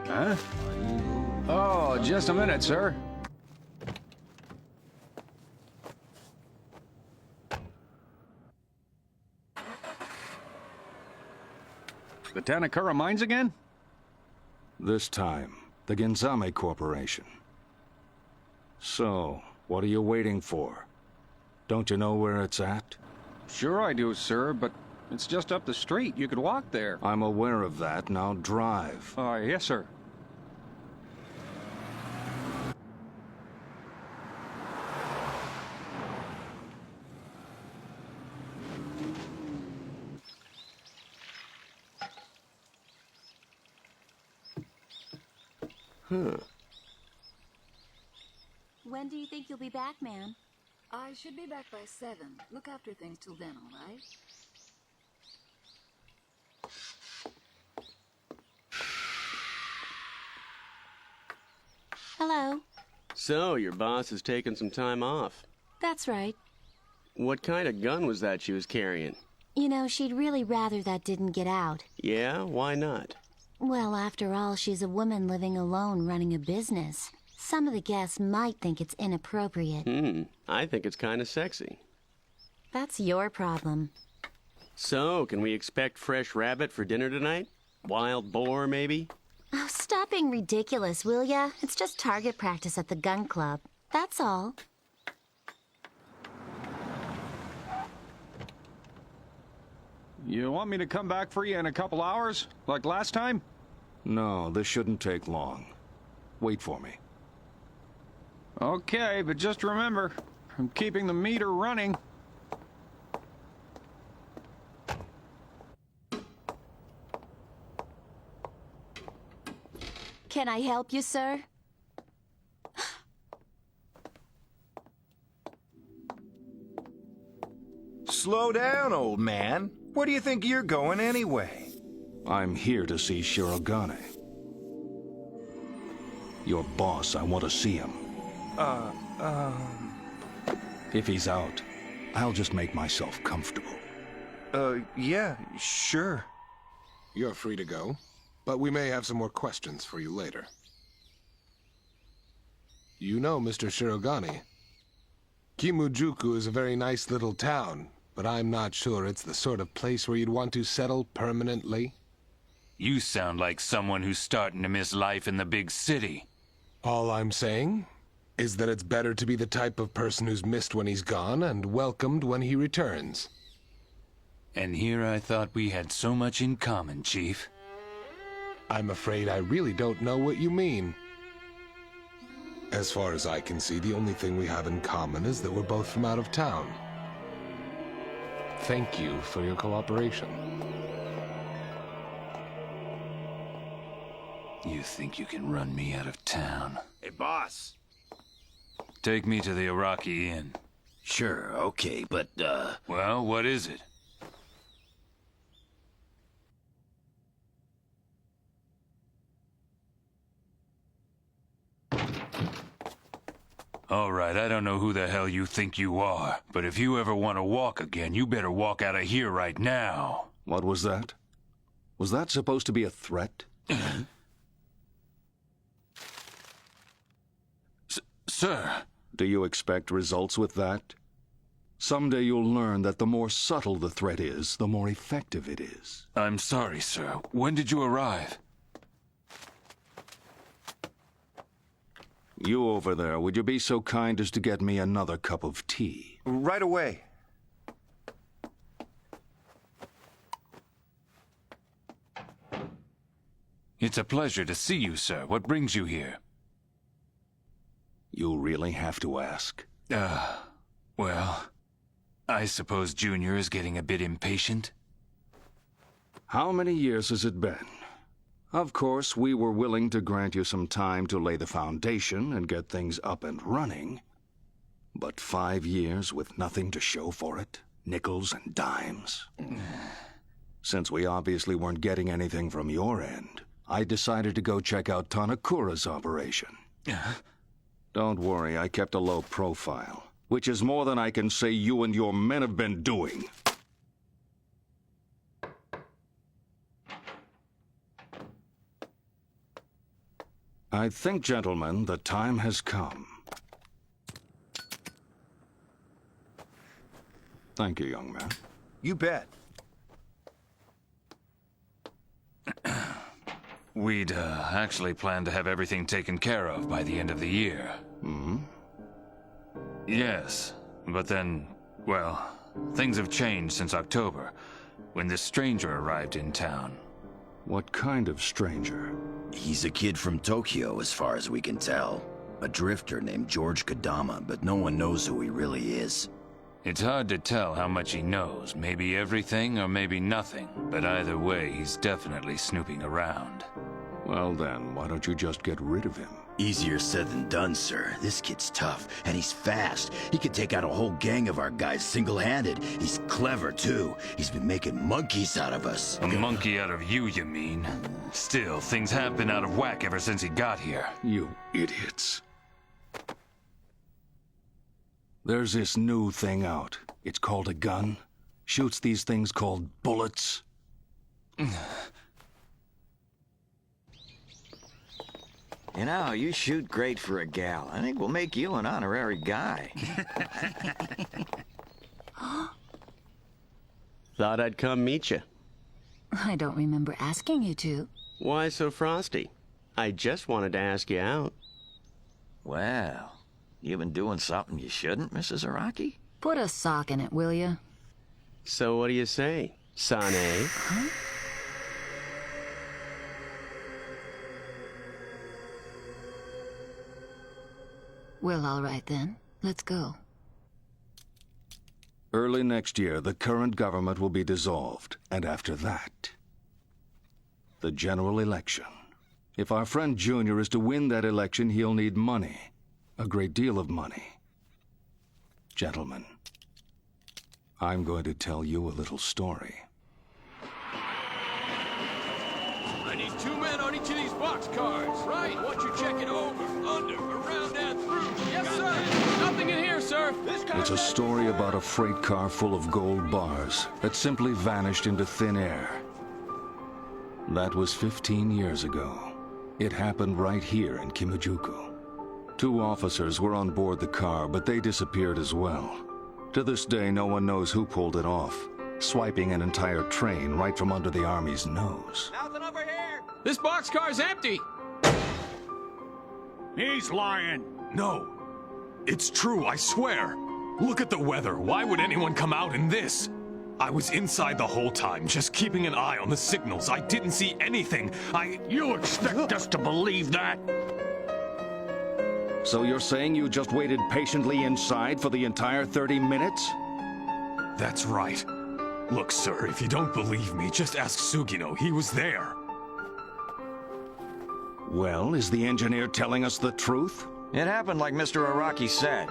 Huh? Oh, just a minute, sir. The Tanakura mines again? This time, the Genzame Corporation. So, what are you waiting for? Don't you know where it's at? Sure I do, sir, but it's just up the street. You could walk there. I'm aware of that. Now drive. Yes, sir. When do you think you'll be back, ma'am? I should be back by 7. Look after things till then, all right? Hello. So, your boss has taken some time off. That's right. What kind of gun was that she was carrying? You know, she'd really rather that didn't get out. Yeah? Why not? Well, after all, she's a woman living alone running a business. Some of the guests might think it's inappropriate. I think it's kind of sexy. That's your problem. So, can we expect fresh rabbit for dinner tonight? Wild boar, maybe? Oh, stop being ridiculous, will ya? It's just target practice at the gun club. That's all. You want me to come back for you in a couple hours, like last time? No, this shouldn't take long. Wait for me. Okay, but just remember, I'm keeping the meter running. Can I help you, sir? Slow down, old man. Where do you think you're going anyway? I'm here to see Shirogane. Your boss, I want to see him. If he's out, I'll just make myself comfortable. Yeah, sure. You're free to go, but we may have some more questions for you later. You know Mr. Shirogane. Kimujuku is a very nice little town, but I'm not sure it's the sort of place where you'd want to settle permanently. You sound like someone who's starting to miss life in the big city. All I'm saying is that it's better to be the type of person who's missed when he's gone and welcomed when he returns. And here I thought we had so much in common, Chief. I'm afraid I really don't know what you mean. As far as I can see, the only thing we have in common is that we're both from out of town. Thank you for your cooperation. You think you can run me out of town? Hey, boss. Take me to the Araki Inn. Sure, okay, but, Well, what is it? All right, I don't know who the hell you think you are, but if you ever want to walk again, you better walk out of here right now. What was that? Was that supposed to be a threat? Sir. Do you expect results with that? Someday you'll learn that the more subtle the threat is, the more effective it is. I'm sorry, sir. When did you arrive? You over there, would you be so kind as to get me another cup of tea? Right away. It's a pleasure to see you, sir. What brings you here? You really have to ask. Well, I suppose Junior is getting a bit impatient? How many years has it been? Of course, we were willing to grant you some time to lay the foundation and get things up and running. But 5 years with nothing to show for it? Nickels and dimes? Since we obviously weren't getting anything from your end, I decided to go check out Tanakura's operation. Don't worry, I kept a low profile, which is more than I can say you and your men have been doing. I think, gentlemen, the time has come. Thank you, young man. You bet. We'd actually planned to have everything taken care of by the end of the year. Hmm? Yes, but then, well, things have changed since October, when this stranger arrived in town. What kind of stranger? He's a kid from Tokyo, as far as we can tell. A drifter named George Kodama, but no one knows who he really is. It's hard to tell how much he knows. Maybe everything or maybe nothing. But either way, he's definitely snooping around. Well then, why don't you just get rid of him? Easier said than done, sir. This kid's tough, and he's fast. He could take out a whole gang of our guys single-handed. He's clever, too. He's been making monkeys out of us. A monkey out of you mean? Still, things have been out of whack ever since he got here. You idiots. There's this new thing out. It's called a gun. Shoots these things called bullets. You know, you shoot great for a gal. I think we'll make you an honorary guy. Thought I'd come meet you. I don't remember asking you to. Why so frosty? I just wanted to ask you out. Well, you've been doing something you shouldn't, Mrs. Araki? Put a sock in it, will you? So what do you say, Sane? Huh? Well, all right then. Let's go. Early next year, the current government will be dissolved, and after that, the general election. If our friend Junior is to win that election, he'll need money. A great deal of money. Gentlemen, I'm going to tell you a little story. I need 2 men on each of these boxcars. Right. I want you checking over, under, around, and through. Yes, sir. Nothing in here, sir. It's a story about a freight car full of gold bars that simply vanished into thin air. That was 15 years ago. It happened right here in Kimajuku. 2 officers were on board the car, but they disappeared as well. To this day, no one knows who pulled it off, swiping an entire train right from under the Army's nose. Nothing over here. This boxcar's empty. He's lying. No. It's true, I swear. Look at the weather. Why would anyone come out in this? I was inside the whole time, just keeping an eye on the signals. I didn't see anything. You expect us to believe that? So you're saying you just waited patiently inside for the entire 30 minutes? That's right. Look, sir, if you don't believe me, just ask Sugino. He was there. Well, is the engineer telling us the truth? It happened like Mr. Araki said.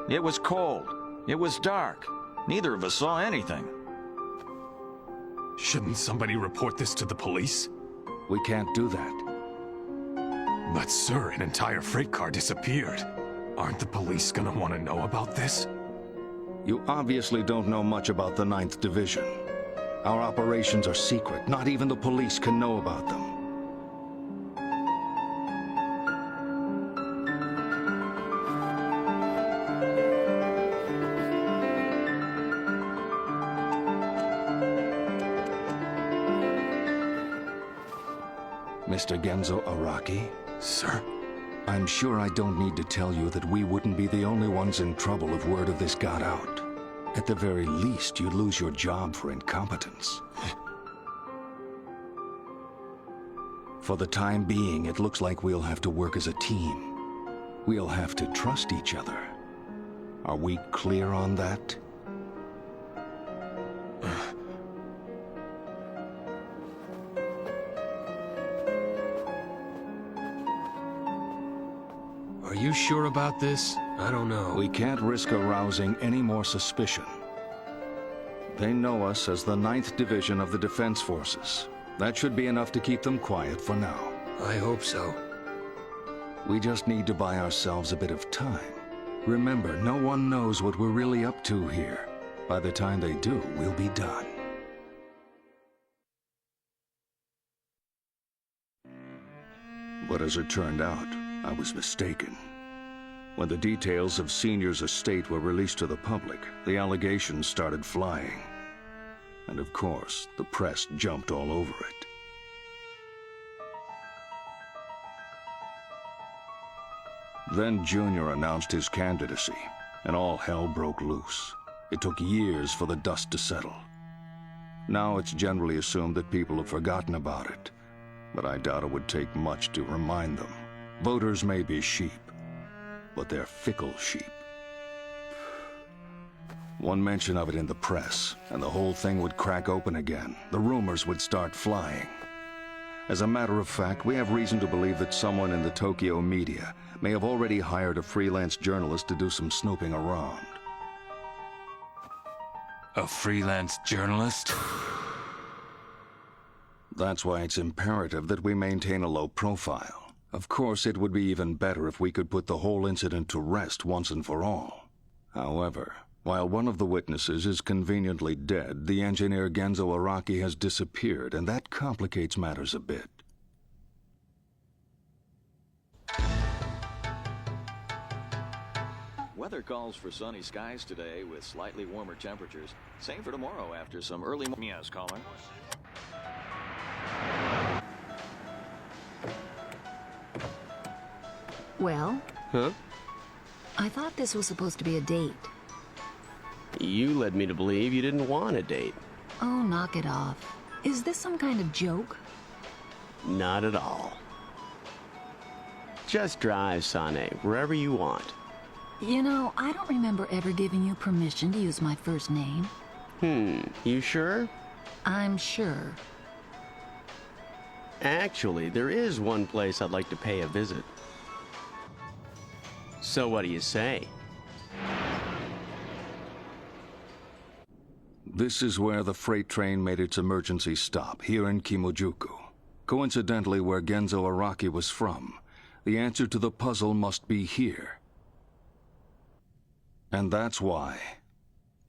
It was cold. It was dark. Neither of us saw anything. Shouldn't somebody report this to the police? We can't do that. But sir, an entire freight car disappeared. Aren't the police gonna want to know about this? You obviously don't know much about the 9th Division. Our operations are secret. Not even the police can know about them. Mr. Genzo Araki? Sir? I'm sure I don't need to tell you that we wouldn't be the only ones in trouble if word of this got out. At the very least, you'd lose your job for incompetence. For the time being, it looks like we'll have to work as a team. We'll have to trust each other. Are we clear on that? Are you sure about this? I don't know. We can't risk arousing any more suspicion. They know us as the 9th Division of the Defense Forces. That should be enough to keep them quiet for now. I hope so. We just need to buy ourselves a bit of time. Remember, no one knows what we're really up to here. By the time they do, we'll be done. But as it turned out, I was mistaken. When the details of Senior's estate were released to the public, the allegations started flying. And of course, the press jumped all over it. Then Junior announced his candidacy, and all hell broke loose. It took years for the dust to settle. Now it's generally assumed that people have forgotten about it, but I doubt it would take much to remind them. Voters may be sheep, but they're fickle sheep. One mention of it in the press, and the whole thing would crack open again. The rumors would start flying. As a matter of fact, we have reason to believe that someone in the Tokyo media may have already hired a freelance journalist to do some snooping around. A freelance journalist? That's why it's imperative that we maintain a low profile. Of course, it would be even better if we could put the whole incident to rest once and for all. However, while one of the witnesses is conveniently dead, the engineer Genzo Araki has disappeared, and that complicates matters a bit. Weather calls for sunny skies today with slightly warmer temperatures. Same for tomorrow after some early... Yes, caller. Well? Huh? I thought this was supposed to be a date. You led me to believe you didn't want a date. Oh, knock it off. Is this some kind of joke? Not at all. Just drive, Sane, wherever you want. You know, I don't remember ever giving you permission to use my first name. You sure? I'm sure. Actually, there is one place I'd like to pay a visit. So what do you say? This is where the freight train made its emergency stop, here in Kimojuku. Coincidentally, where Genzo Araki was from. The answer to the puzzle must be here. And that's why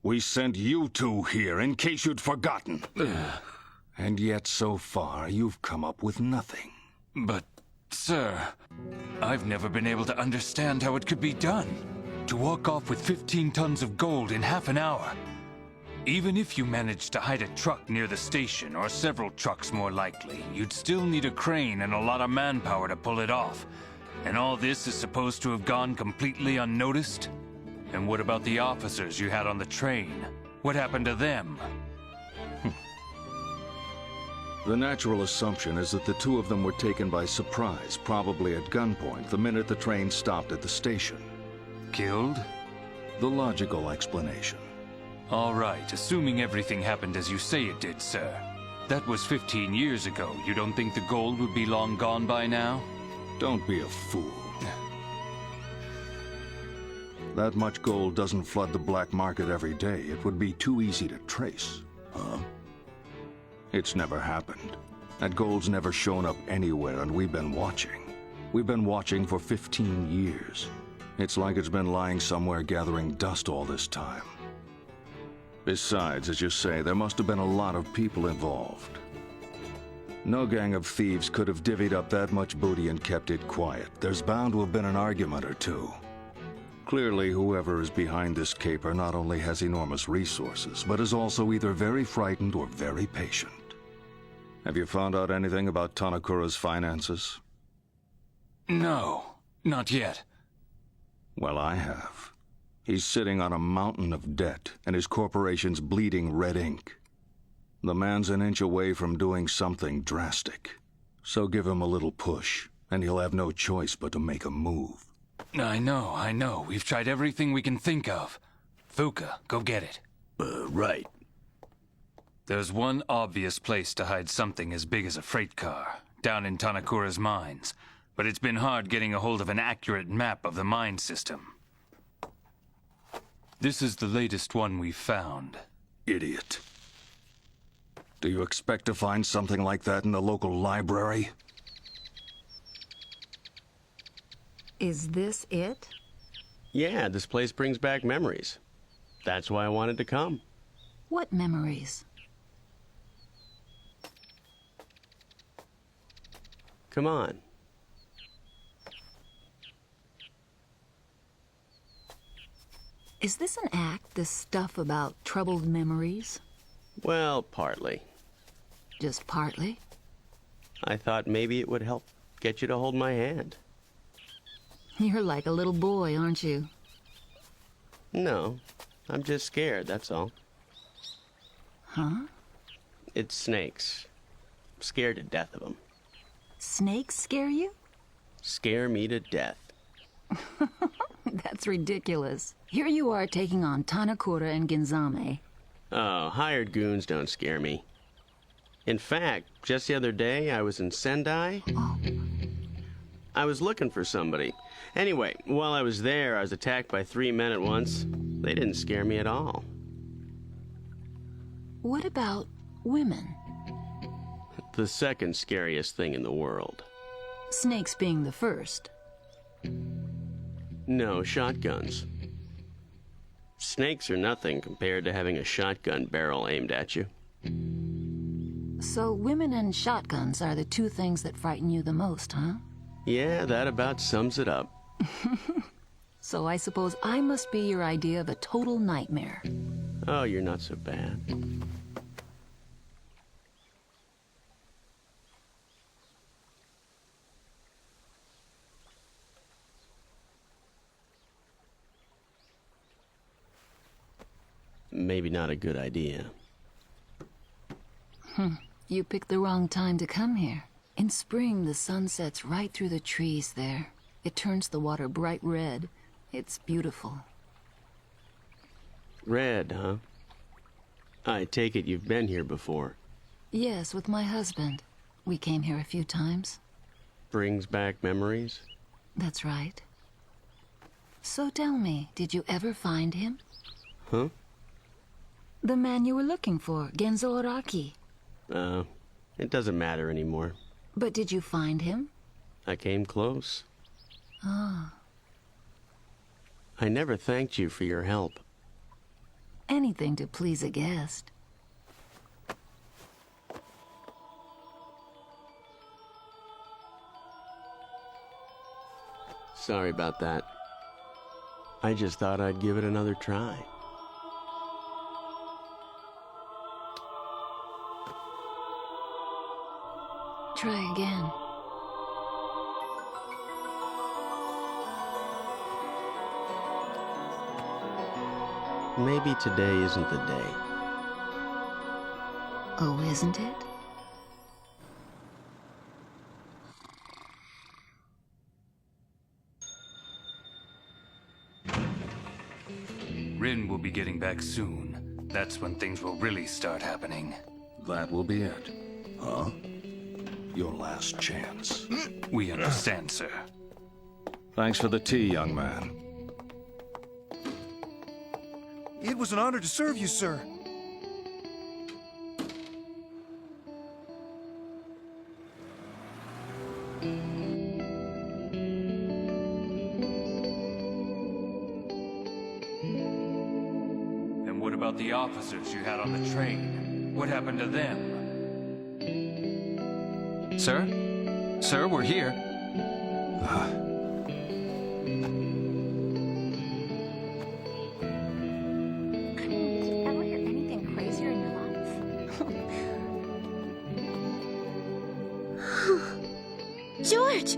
we sent you two here, in case you'd forgotten. And yet, so far, you've come up with nothing. But, sir, I've never been able to understand how it could be done. To walk off with 15 tons of gold in half an hour. Even if you managed to hide a truck near the station, or several trucks more likely, you'd still need a crane and a lot of manpower to pull it off. And all this is supposed to have gone completely unnoticed? And what about the officers you had on the train? What happened to them? The natural assumption is that the two of them were taken by surprise, probably at gunpoint, the minute the train stopped at the station. Killed? The logical explanation. All right, assuming everything happened as you say it did, sir. That was 15 years ago. You don't think the gold would be long gone by now? Don't be a fool. That much gold doesn't flood the black market every day. It would be too easy to trace. Huh? It's never happened. That gold's never shown up anywhere, and we've been watching. We've been watching for 15 years. It's like it's been lying somewhere gathering dust all this time. Besides, as you say, there must have been a lot of people involved. No gang of thieves could have divvied up that much booty and kept it quiet. There's bound to have been an argument or two. Clearly, whoever is behind this caper not only has enormous resources, but is also either very frightened or very patient. Have you found out anything about Tanakura's finances? No, not yet. Well, I have. He's sitting on a mountain of debt, and his corporation's bleeding red ink. The man's an inch away from doing something drastic. So give him a little push, and he'll have no choice but to make a move. I know. We've tried everything we can think of. Fuka, go get it. Right. There's one obvious place to hide something as big as a freight car, down in Tanakura's mines. But it's been hard getting a hold of an accurate map of the mine system. This is the latest one we've found. Idiot. Do you expect to find something like that in the local library? Is this it? Yeah, this place brings back memories. That's why I wanted to come. What memories? Come on. Is this an act, this stuff about troubled memories? Well, partly. Just partly? I thought maybe it would help get you to hold my hand. You're like a little boy, aren't you? No, I'm just scared, that's all. Huh? It's snakes. I'm scared to death of them. Snakes scare you? Scare me to death. That's ridiculous. Here you are taking on Tanakura and Genzame. Oh, hired goons don't scare me. In fact, just the other day, I was in Sendai. I was looking for somebody. Anyway, while I was there, I was attacked by 3 men at once. They didn't scare me at all. What about women? The second scariest thing in the world. Snakes being the first. No, shotguns. Snakes are nothing compared to having a shotgun barrel aimed at you. So women and shotguns are the two things that frighten you the most, huh? Yeah, that about sums it up. So I suppose I must be your idea of a total nightmare. Oh, you're not so bad. Maybe not a good idea. You picked the wrong time to come here. In spring, the sun sets right through the trees there. It turns the water bright red. It's beautiful. Red, huh? I take it you've been here before. Yes, with my husband. We came here a few times. Brings back memories? That's right. So tell me, did you ever find him? Huh? The man you were looking for, Genzo Araki. It doesn't matter anymore. But did you find him? I came close. Ah. I never thanked you for your help. Anything to please a guest. Sorry about that. I just thought I'd give it another try. Try again. Maybe today isn't the day. Oh, isn't it? Rin will be getting back soon. That's when things will really start happening. That will be it. Huh? Your last chance. We understand, sir. Thanks for the tea, young man. It was an honor to serve you, sir. And what about the officers you had on the train? What happened to them? Sir? Sir, we're here. George!